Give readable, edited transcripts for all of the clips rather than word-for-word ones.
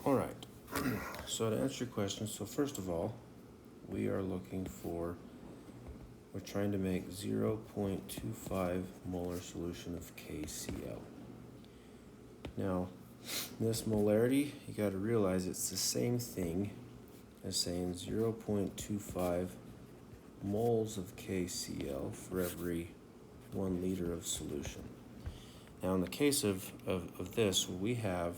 All right, so to answer your question, so first of all, we're trying to make 0.25 molar solution of KCl. Now, this molarity, you got to realize it's the same thing as saying 0.25 moles of KCl for every 1 liter of solution. Now, in the case of this, we have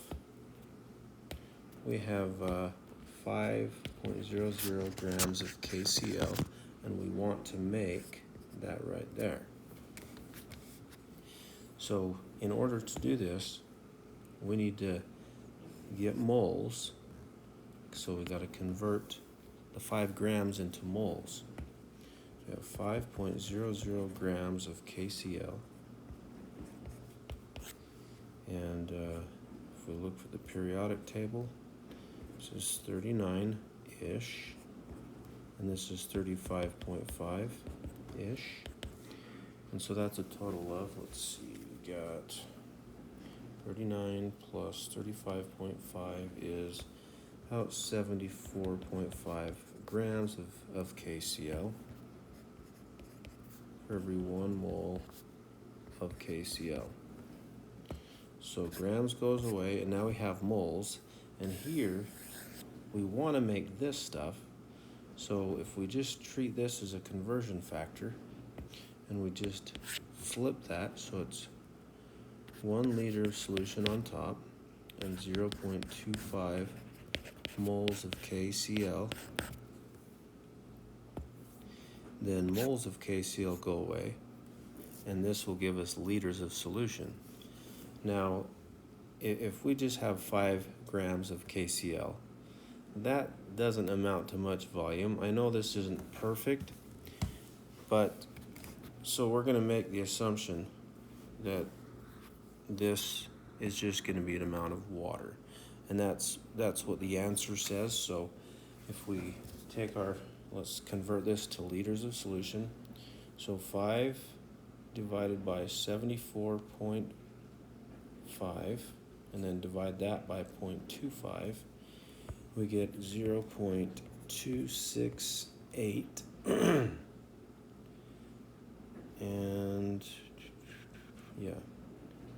5.00 grams of KCl, and we want to make that right there. So in order to do this, we need to get moles, so we got to convert the 5 grams into moles. We have 5.00 grams of KCl, and if we look for the periodic table, this is 39-ish, and this is 35.5-ish, and so that's a total of, let's see, we got 39 plus 35.5 is about 74.5 grams of KCl for every 1 mole of KCl. So grams goes away, and now we have moles, and here we want to make this stuff. So if we just treat this as a conversion factor, and we just flip that, so it's 1 liter of solution on top and 0.25 moles of KCl, then moles of KCl go away, and this will give us liters of solution. Now, if we just have 5 grams of KCl, that doesn't amount to much volume. I know this isn't perfect, but so we're going to make the assumption that this is just going to be an amount of water, and that's what the answer says. So if we take let's convert this to liters of solution. So 5 divided by 74.5, and then divide that by 0.25, we get 0.268, and yeah,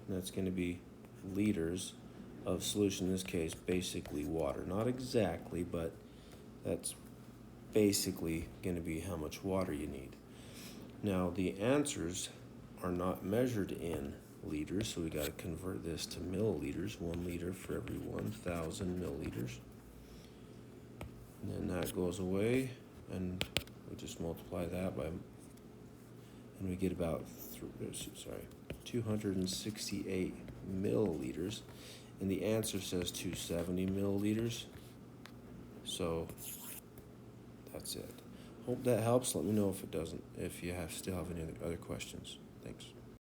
that's going to be liters of solution, in this case basically water. Not exactly, but that's basically going to be how much water you need. Now the answers are not measured in liters, so we got to convert this to milliliters. 1 liter for every 1,000 milliliters. And then that goes away, and we just multiply that by, and we get about 268 milliliters, and the answer says 270 milliliters. So that's it. Hope that helps. Let me know if it doesn't, if you still have any other questions. Thanks.